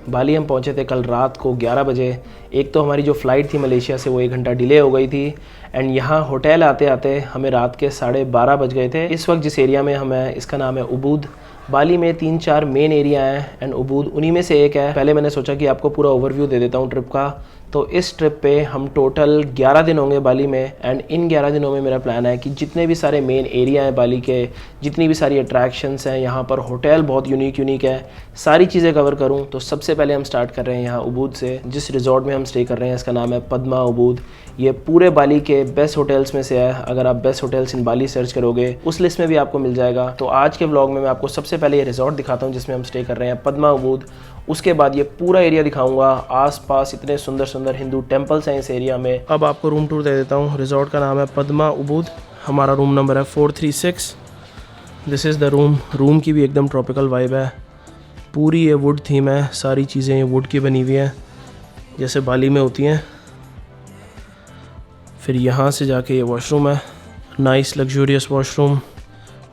बाली हम पहुंचे थे कल रात को 11 बजे। एक तो हमारी जो फ़्लाइट थी मलेशिया से वो 1 घंटा डिले हो गई थी एंड यहाँ होटल आते आते हमें रात के 12:30 बज गए थे। इस वक्त जिस एरिया में हम हैं इसका नाम है उबूद। बाली में 3-4 मेन एरिया हैं एंड उबूद उन्हीं में से एक है। पहले मैंने सोचा कि आपको पूरा ओवरव्यू दे देता हूँ ट्रिप का। तो इस ट्रिप पे हम टोटल 11 दिन होंगे बाली में एंड इन 11 दिनों में मेरा प्लान है कि जितने भी सारे मेन एरिया हैं बाली के, जितनी भी सारी अट्रैक्शंस हैं, यहाँ पर होटल बहुत यूनिक है, सारी चीज़ें कवर करूँ। तो सबसे पहले हम स्टार्ट कर रहे हैं यहाँ उबूद से। जिस रिजॉर्ट में हम स्टे कर रहे हैं इसका नाम है पद्मा उबूद। ये पूरे बाली के बेस्ट होटल्स में से है। अगर आप बेस्ट होटल्स इन बाली सर्च करोगे उस लिस्ट में भी आपको मिल जाएगा। तो आज के व्लॉग में मैं आपको सबसे पहले ये रिजॉर्ट दिखाता हूँ जिसमें हम स्टे कर रहे हैं, पद्मा उबूद। उसके बाद ये पूरा एरिया दिखाऊंगा। आसपास इतने सुंदर सुंदर हिंदू टेम्पल्स हैं इस एरिया में। अब आपको रूम टूर दे देता हूँ। रिजॉर्ट का नाम है पद्मा उबूद। हमारा रूम नंबर है 436। This is the room. Room की भी एकदम ट्रॉपिकल वाइब है। पूरी ये वुड थीम है, सारी चीज़ें ये वुड की बनी हुई हैं जैसे बाली में होती हैं। फिर यहाँ से जाके ये वॉशरूम है, nice luxurious washroom,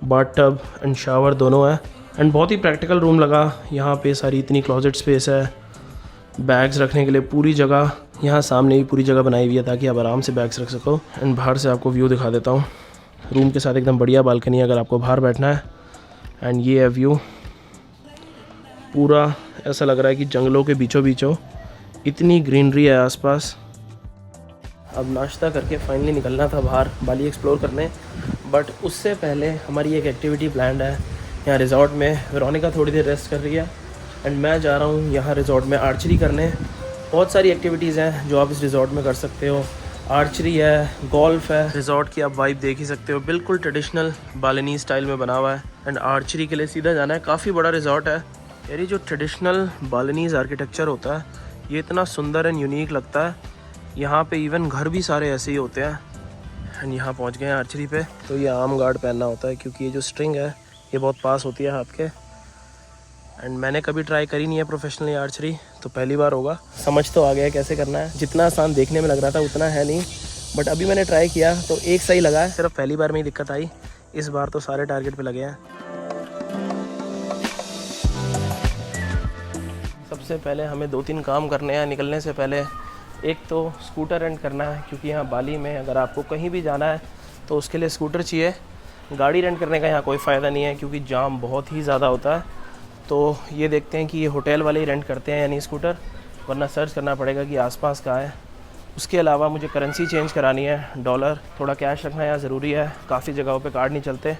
bathtub and shower दोनों है एंड बहुत ही प्रैक्टिकल रूम लगा। यहाँ पे सारी इतनी क्लोजेट स्पेस है, बैग्स रखने के लिए पूरी जगह। यहाँ सामने भी पूरी जगह बनाई हुई है ताकि आप आराम से बैग्स रख सको। एंड बाहर से आपको व्यू दिखा देता हूँ। रूम के साथ एकदम बढ़िया बालकनी है अगर आपको बाहर बैठना है। एंड ये है व्यू। पूरा ऐसा लग रहा है कि जंगलों के बीचों बीचों इतनी ग्रीनरी है आसपास। अब नाश्ता करके फाइनली निकलना था बाहर बाली एक्सप्लोर करने, बट उससे पहले हमारी एक एक्टिविटी प्लान्ड है यहाँ रिजॉर्ट में। वेरोनिका थोड़ी देर रेस्ट कर रही है एंड मैं जा रहा हूँ यहाँ रिजॉर्ट में आर्चरी करने। बहुत सारी एक्टिविटीज़ हैं जो आप इस रिजॉर्ट में कर सकते हो। आर्चरी है, गोल्फ है। रिजॉर्ट की आप वाइब देख ही सकते हो, बिल्कुल ट्रेडिशनल बालिनी स्टाइल में बना हुआ है एंड आर्चरी के लिए सीधा जाना है। काफ़ी बड़ा रिजॉर्ट है यार। ये जो ट्रेडिशनल बालिनीज़ आर्किटेक्चर होता है ये इतना सुंदर एंड यूनिक लगता है। यहाँ पे इवन घर भी सारे ऐसे ही होते हैं। एंड यहाँ पहुँच गए हैं आर्चरी पे। तो ये आर्म गार्ड पहनना होता है क्योंकि ये जो स्ट्रिंग है ये बहुत पास होती है हाथ के। एंड मैंने कभी ट्राई करी नहीं है प्रोफेशनली आर्चरी, तो पहली बार होगा। समझ तो आ गया है कैसे करना है। जितना आसान देखने में लग रहा था उतना है नहीं, बट अभी मैंने ट्राई किया तो एक सही लगा है। सिर्फ पहली बार में ही दिक्कत आई, इस बार तो सारे टारगेट पे लगे हैं। सबसे पहले हमें 2-3 काम करने हैं निकलने से पहले। एक तो स्कूटर रेंट करना है क्योंकि यहाँ बाली में अगर आपको कहीं भी जाना है तो उसके लिए स्कूटर चाहिए। गाड़ी रेंट करने का यहाँ कोई फ़ायदा नहीं है क्योंकि जाम बहुत ही ज़्यादा होता है। तो ये देखते हैं कि ये होटल वाले ही रेंट करते हैं या नहीं स्कूटर, वरना सर्च करना पड़ेगा कि आसपास कहाँ है। उसके अलावा मुझे करेंसी चेंज करानी है, डॉलर। थोड़ा कैश रखना यहाँ ज़रूरी है, काफ़ी जगहों पे कार्ड नहीं चलते।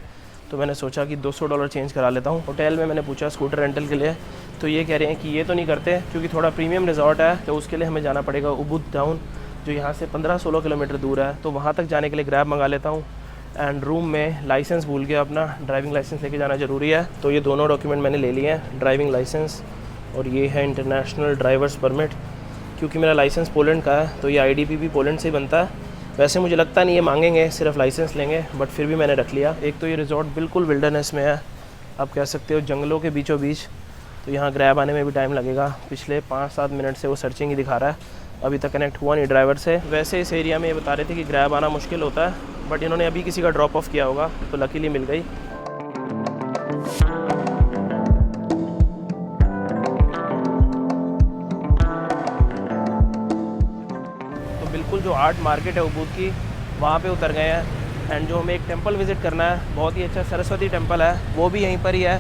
तो मैंने सोचा कि $200 चेंज करा लेता हूँ। होटल में मैंने पूछा स्कूटर रेंटल के लिए, तो ये कह रहे हैं कि ये तो नहीं करते क्योंकि थोड़ा प्रीमियम रिजॉर्ट है, तो उसके लिए हमें जाना पड़ेगा उबूद टाउन जो यहाँ से 15-16 किलोमीटर दूर है। तो वहाँ तक जाने के लिए ग्रैब मंगा लेता हूँ। एंड रूम में लाइसेंस भूल गया अपना, ड्राइविंग लाइसेंस लेके जाना ज़रूरी है। तो ये दोनों डॉक्यूमेंट मैंने ले लिए हैं, ड्राइविंग लाइसेंस और ये है इंटरनेशनल ड्राइवर्स परमिट। क्योंकि मेरा लाइसेंस पोलैंड का है तो ये IDP भी पोलैंड से ही बनता है। वैसे मुझे लगता नहीं ये मांगेंगे, सिर्फ लाइसेंस लेंगे, बट फिर भी मैंने रख लिया। एक तो ये रिजॉर्ट बिल्कुल विल्डरनेस में है, आप कह सकते हो जंगलों के बीचों बीच। तो यहाँ ग्रैब आने में भी टाइम लगेगा। पिछले 5-7 मिनट से वो सर्चिंग ही दिखा रहा है, अभी तक कनेक्ट हुआ नहीं ड्राइवर से। वैसे इस एरिया में ये बता रहे थे कि ग्रैब आना मुश्किल होता है, बट इन्होंने अभी किसी का ड्रॉप ऑफ किया होगा तो लकीली मिल गई। तो बिल्कुल जो आर्ट मार्केट है उबूद की, वहाँ पे उतर गए हैं। एंड जो हमें एक टेंपल विज़िट करना है, बहुत ही अच्छा सरस्वती टेंपल है, वो भी यहीं पर ही है।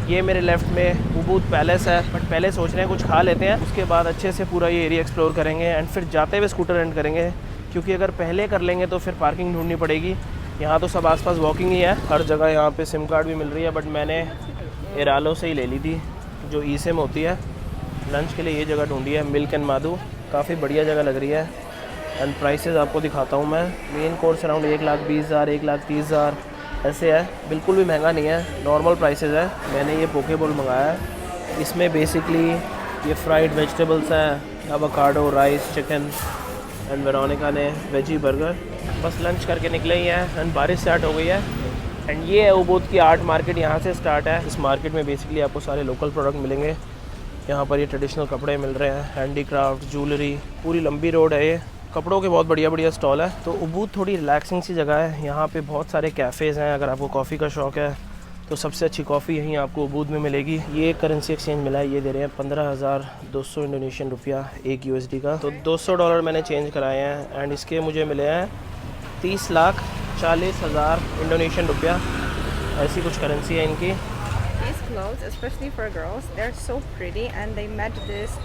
ये मेरे लेफ़्ट में उबूद पैलेस है, बट पहले सोच रहे हैं कुछ खा लेते हैं, उसके बाद अच्छे से पूरा ये एरिया एक्सप्लोर करेंगे एंड फिर जाते हुए स्कूटर रेंट करेंगे। क्योंकि अगर पहले कर लेंगे तो फिर पार्किंग ढूंढनी पड़ेगी। यहाँ तो सब आसपास वॉकिंग ही है, हर जगह यहाँ पे सिम कार्ड भी मिल रही है, बट मैंने एरालो से ही ले ली थी जो eSIM होती है। लंच के लिए ये जगह ढूंढी है, मिल्क एंड माधु, काफ़ी बढ़िया जगह लग रही है। एंड प्राइसेस आपको दिखाता हूँ मैं। मेन कोर्स अराउंड 1,20,000 1,30,000 ऐसे है, बिल्कुल भी महंगा नहीं है, नॉर्मल प्राइसेस है। मैंने ये पोके बोल मंगाया है, इसमें बेसिकली ये फ्राइड वेजिटेबल्स हैं, avocado, rice, chicken. And Veronica ने वेजी बर्गर। बस लंच करके निकले ही हैं एंड बारिश स्टार्ट हो गई है। एंड ये है उबूद की आर्ट मार्केट, यहाँ से स्टार्ट है। इस मार्केट में बेसिकली आपको सारे लोकल प्रोडक्ट मिलेंगे। यहाँ पर ये ट्रेडिशनल कपड़े मिल रहे हैं, हैंडीक्राफ्ट, ज्वेलरी। पूरी लंबी रोड है ये, कपड़ों के बहुत बढ़िया बढ़िया स्टॉल है। तो उबूद थोड़ी रिलैक्सिंग सी जगह है, यहाँ पे बहुत सारे कैफ़ेज़ हैं। अगर आपको कॉफ़ी का शौक़ है तो सबसे अच्छी कॉफ़ी यहीं आपको उबूद में मिलेगी। ये करेंसी एक्सचेंज मिला है, ये दे रहे हैं 15,200 इंडोनेशियन रुपया एक USD का। तो $200 मैंने चेंज कराए हैं एंड इसके मुझे मिले हैं 30,40,000 इंडोनेशियन रुपया, ऐसी कुछ करेंसी है इनकी। These clothes, especially for girls, they're so pretty and they match this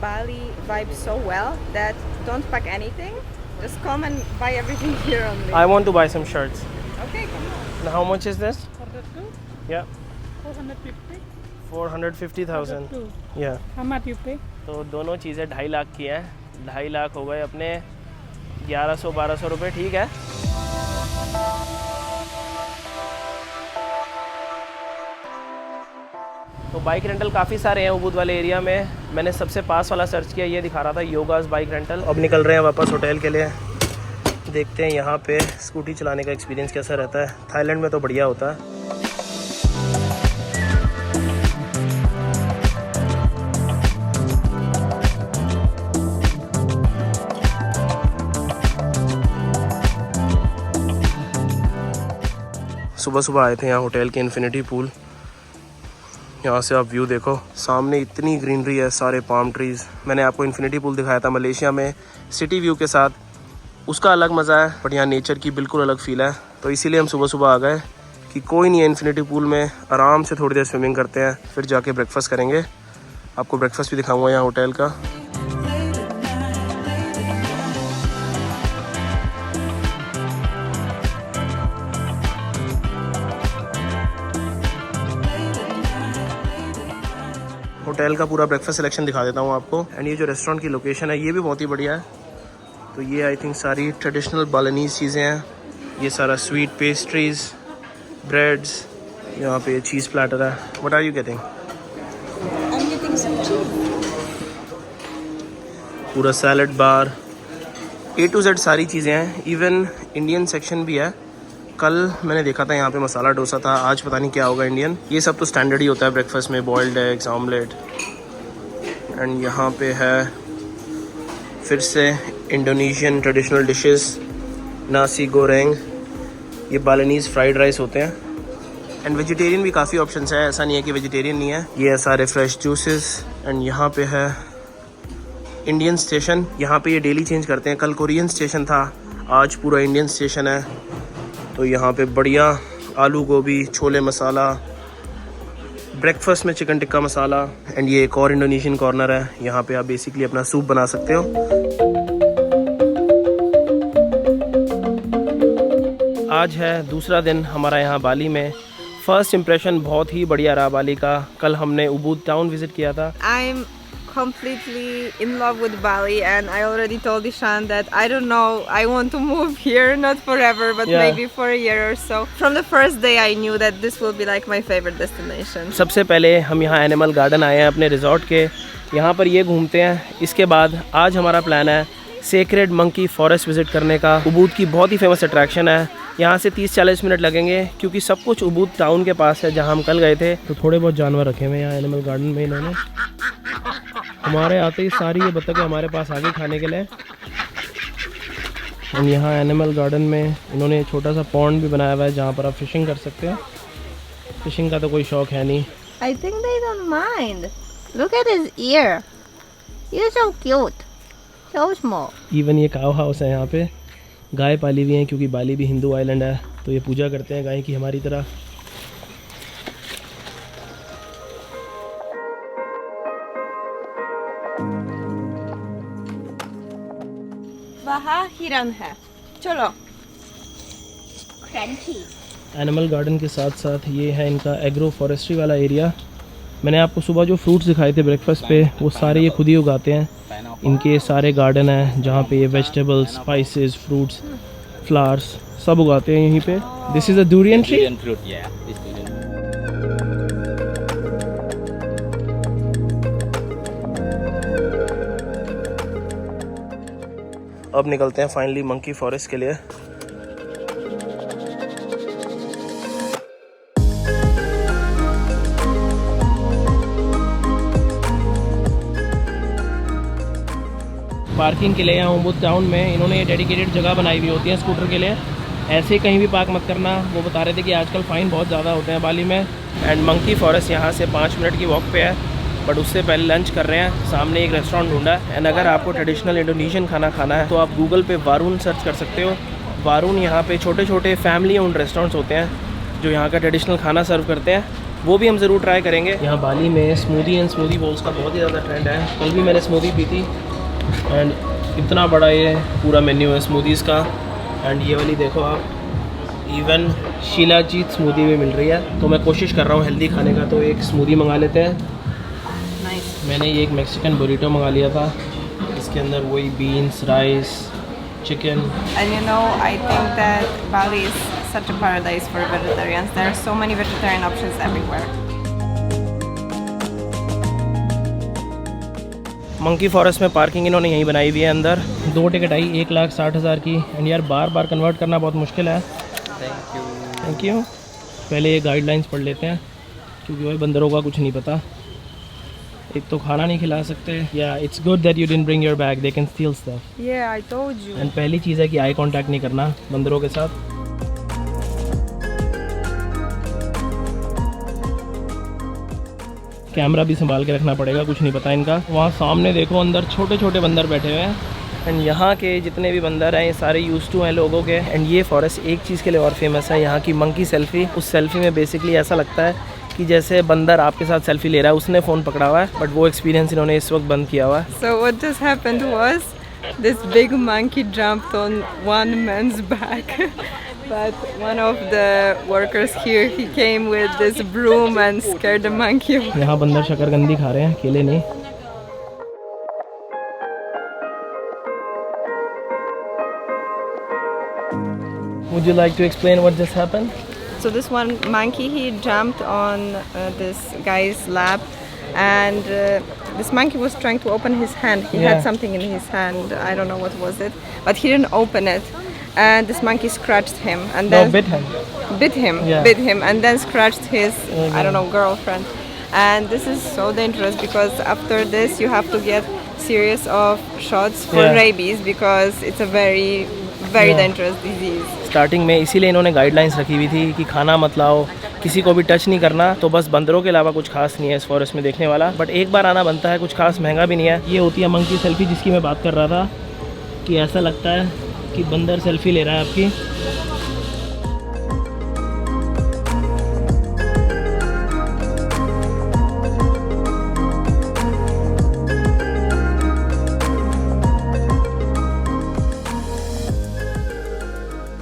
Bali vibe so well that don't pack anything. Just come and buy everything here only. I want to buy some shirts. Okay, come on. Now how much is this? For the two, Yeah, 450. 450,000. Two. Yeah. How much you pay? तो दोनों चीज़ें 2.5 लाख की हैं। 2.5 लाख हो गए अपने 1100-1200 रुपये, ठीक है। तो बाइक रेंटल काफ़ी सारे हैं उबूद वाले एरिया में। मैंने सबसे पास वाला सर्च किया, ये दिखा रहा था योगास बाइक रेंटल। अब निकल रहे हैं वापस होटल के लिए। देखते हैं यहाँ पे स्कूटी चलाने का एक्सपीरियंस कैसा रहता है। थाईलैंड में तो बढ़िया होता है। सुबह सुबह आए थे यहाँ होटल के इन्फिनिटी पूल। यहाँ से आप व्यू देखो, सामने इतनी ग्रीनरी है, सारे पाम ट्रीज़। मैंने आपको इन्फिनिटी पूल दिखाया था मलेशिया में सिटी व्यू के साथ, उसका अलग मज़ा है, बट यहाँ नेचर की बिल्कुल अलग फील है। तो इसीलिए हम सुबह सुबह आ गए कि कोई नहीं है इन्फिनिटी पूल में, आराम से थोड़ी देर स्विमिंग करते हैं, फिर जाके ब्रेकफास्ट करेंगे। आपको ब्रेकफास्ट भी दिखाऊँगा यहाँ होटल का। होटल का पूरा ब्रेकफास्ट सिलेक्शन दिखा देता हूँ आपको। एंड ये जो रेस्टोरेंट की लोकेशन है ये भी बहुत ही बढ़िया है। तो ये आई थिंक सारी ट्रेडिशनल बालिनीज़ चीज़ें हैं। ये सारा स्वीट पेस्ट्रीज़, ब्रेड्स, यहाँ पे चीज़ प्लेटर है। What are you getting? I'm getting some cheese. पूरा salad bar, A to Z सारी चीज़ें हैं। इवन इंडियन सेक्शन भी है। कल मैंने देखा था यहाँ पे मसाला डोसा था, आज पता नहीं क्या होगा इंडियन। ये सब तो स्टैंडर्ड ही होता है ब्रेकफास्ट में, बॉइल्ड एग्स, ऑमलेट। एंड यहाँ पे है फिर से इंडोनेशियन ट्रेडिशनल डिशेस, नासी गोरेंग, ये बालिनीज़ फ्राइड राइस होते हैं। एंड वेजिटेरियन भी काफ़ी ऑप्शंस है, ऐसा नहीं है कि वेजिटेरियन नहीं है। ये है सारे फ्रेश जूसेस। एंड यहाँ पे है इंडियन स्टेशन, यहाँ पे ये डेली चेंज करते हैं। कल कोरियन स्टेशन था, आज पूरा इंडियन स्टेशन है। तो यहाँ पे बढ़िया आलू गोभी, छोले मसाला, ब्रेकफास्ट में चिकन टिक्का मसाला। एंड ये एक और इंडोनेशियन कॉर्नर है, यहाँ पे आप बेसिकली अपना सूप बना सकते हो। आज है दूसरा दिन हमारा यहाँ बाली में। फर्स्ट इम्प्रेशन बहुत ही बढ़िया रहा बाली का। कल हमने उबूद टाउन विजिट किया था। I'm completely in love with Bali and I already told Ishan that I don't know, I want to move here, not forever, but Yeah. maybe for a year or so. From the first day I knew that this will be like my favorite destination. सबसे पहले हम यहाँ animal garden आए हैं अपने resort के, यहाँ पर ये घूमते हैं। इसके बाद आज हमारा प्लान है सेक्रेड मंकी फॉरेस्ट विजिट करने का। उबूद की बहुत ही फेमस अट्रैक्शन है, यहाँ से 30-40 मिनट लगेंगे क्योंकि सब कुछ उबूद टाउन के पास है जहाँ हम कल गए थे। तो थोड़े बहुत जानवर रखे हुए हैं यहाँ एनिमल गार्डन में इन्होंने। हमारे आते ही सारी ये बतखें हमारे पास आ गई खाने के लिए। और यहाँ एनिमल गार्डन में इन्होंने छोटा सा पॉन्ड भी बनाया हुआ है जहाँ पर आप फिशिंग कर सकते हो। फिशिंग का तो कोई शौक है नहीं। I think they don't mind. Look at his ear. He's so cute. So small. Even ये काव हाउस है, यहाँ पे गाय पाली हुई हैं क्योंकि बाली भी हिंदू आइलैंड है, तो ये पूजा करते हैं गाय की हमारी तरह। वहाँ हिरन है, चलो। Crunchy. एनिमल गार्डन के साथ साथ ये है इनका एग्रो फॉरेस्ट्री वाला एरिया। मैंने आपको सुबह जो फ्रूट्स दिखाए थे ब्रेकफास्ट पे, वो सारे ये खुद ही उगाते हैं। इनके सारे गार्डन हैं जहाँ पे ये वेजिटेबल्स, स्पाइसेस, फ्रूट्स, फ्लावर्स सब उगाते हैं यहीं पे। This is a durian tree. Durian fruit, yeah. This durian. अब निकलते हैं फाइनली मंकी फॉरेस्ट के लिए। पार्किंग के लिए यहाँ उबूद टाउन में इन्होंने ये डेडिकेटेड जगह बनाई हुई होती है स्कूटर के लिए। ऐसे ही कहीं भी पार्क मत करना। वो बता रहे थे कि आजकल फ़ाइन बहुत ज़्यादा होते हैं बाली में। एंड मंकी फॉरेस्ट यहाँ से 5 मिनट की वॉक पे है, बट उससे पहले लंच कर रहे हैं। सामने एक रेस्टोरेंट ढूंढा है। एंड अगर आपको ट्रेडिशनल इंडोनेशियन खाना खाना है तो आप गूगल पे वारून सर्च कर सकते हो। वारून यहाँ पे छोटे छोटे फैमिली ओन्ड रेस्टोरेंट्स होते हैं जो यहाँ का ट्रेडिशनल खाना सर्व करते हैं, वो भी हम ज़रूर ट्राई करेंगे। यहाँ बाली में स्मूदी एंड स्मूदी बोल्स का बहुत ही ज़्यादा ट्रेंड है। कल भी मैंने स्मूदी पी थी। एंड इतना बड़ा ये पूरा मेन्यू है स्मूदीज़ का। एंड ये वाली देखो आप, इवन शिलाजीत स्मूदी भी मिल रही है। तो मैं कोशिश कर रहा हूँ हेल्दी खाने का, तो एक स्मूदी मंगा लेते हैं। Nice. मैंने ये एक मैक्सिकन बुरीटो मंगा लिया था। इसके अंदर वही beans, rice, chicken. And you know, I think that Bali is such a paradise for vegetarians. There are so many vegetarian options everywhere. Monkey forest में पार्किंग इन्होंने यहीं बनाई हुई है अंदर। 2 टिकट आई 1,60,000 की। एंड यार बार बार कन्वर्ट करना बहुत मुश्किल है। Thank you. पहले ये गाइडलाइंस पढ़ लेते हैं क्योंकि वही बंदरों का कुछ नहीं पता। एक तो खाना नहीं खिला सकते। या it's good that you didn't bring your bag, they can steel stuff. Yeah, I told you. And पहली चीज़ है कि आई कांटेक्ट नहीं करना बंदरों के साथ। कैमरा भी संभाल के रखना पड़ेगा, कुछ नहीं पता इनका। वहाँ सामने देखो अंदर छोटे छोटे बंदर बैठे हुए हैं। एंड यहाँ के जितने भी बंदर हैं ये सारे यूज टू हैं लोगों के। एंड ये फॉरेस्ट एक चीज़ के लिए और फेमस है, यहाँ की मंकी सेल्फी। उस सेल्फी में बेसिकली ऐसा लगता है कि जैसे बंदर आपके साथ सेल्फी ले रहा है, उसने फ़ोन पकड़ा हुआ है, बट वो एक्सपीरियंस इन्होंने इस वक्त बंद किया हुआ है। So what just happened was this big monkey jumped on one man's back. But one of the workers here, he came with this broom and scared the monkey. यहाँ बंदर शकरकंदी खा रहे हैं, केले नहीं। Would you like to explain what just happened? So this one monkey, he jumped on this guy's lap, and this monkey was trying to open his hand. He Yeah. had something in his hand. I don't know what was it, but he didn't open it. And this monkey scratched him, and No, then bit him. Yeah. bit him, and then scratched his I don't know, girlfriend. And this is so dangerous because after this you have to get series of shots for Yeah. rabies because it's a very Yeah. dangerous disease. Starting में इसीलिए इन्होंने guidelines रखी हुई थी कि खाना मत लाओ, किसी को भी टच नहीं करना। तो बस बंदरों के अलावा कुछ खास नहीं है इस फॉरेस्ट में देखने वाला, बट एक बार आना बनता है, कुछ खास महंगा भी नहीं है। ये होती है मंकी सेल्फी जिसकी मैं बात कर रहा था, कि ऐसा लगता है कि बंदर सेल्फी ले रहा है आपकी।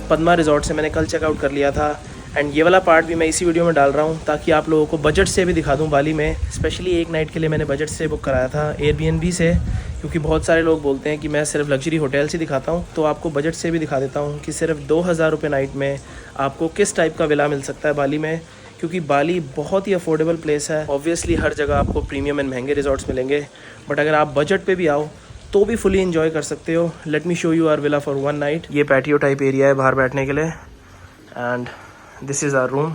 पद्मा रिजॉर्ट से मैंने कल चेकआउट कर लिया था। एंड ये वाला पार्ट भी मैं इसी वीडियो में डाल रहा हूँ ताकि आप लोगों को बजट से भी दिखा दूँ बाली में। स्पेशली एक नाइट के लिए मैंने बजट से बुक कराया था एयरबीएनबी से, क्योंकि बहुत सारे लोग बोलते हैं कि मैं सिर्फ लग्जरी होटल से दिखाता हूँ, तो आपको बजट से भी दिखा देता हूँ कि सिर्फ 2,000 रुपये नाइट में आपको किस टाइप का विला मिल सकता है बाली में। क्योंकि बाली बहुत ही अफोर्डेबल प्लेस है। ऑब्वियसली हर जगह आपको प्रीमियम एंड महंगे रिजॉर्ट्स मिलेंगे, बट अगर आप बजट पे भी आओ तो भी फुली एंजॉय कर सकते हो। Let me show you our villa for 1 night. ये पैटियो टाइप एरिया है बाहर बैठने के लिए। And this is our room.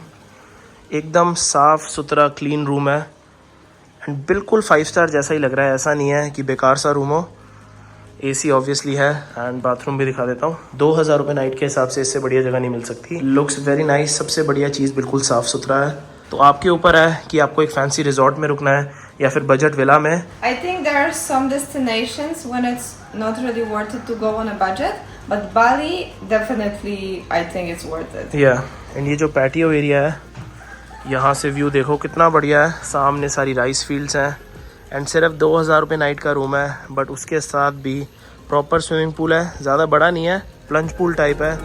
एकदम साफ़ सुथरा क्लीन रूम है एंड बिल्कुल 5 स्टार जैसा ही लग रहा है। ऐसा नहीं है कि बेकार सा रूम हो। एसी ऑब्वियसली है एंड बाथरूम भी दिखा देता हूँ। 2,000 रुपये नाइट के हिसाब से इससे बढ़िया जगह नहीं मिल सकती। Looks very nice. सबसे बढ़िया चीज़ बिल्कुल साफ़ सुथरा है। तो आपके ऊपर है कि आपको एक फैंसी रिजॉर्ट में रुकना है या फिर बजट विला में। I think there are some destinations when it's not really worth it to go on a budget, but Bali definitely I think it's worth it. या एंड ये जो पैटियो एरिया है, यहाँ से व्यू देखो कितना बढ़िया है। सामने सारी राइस फील्ड्स हैं एंड सिर्फ 2,000 रुपये नाइट का रूम है, बट उसके साथ भी प्रॉपर स्विमिंग पूल है। ज़्यादा बड़ा नहीं है, प्लंज पूल टाइप है।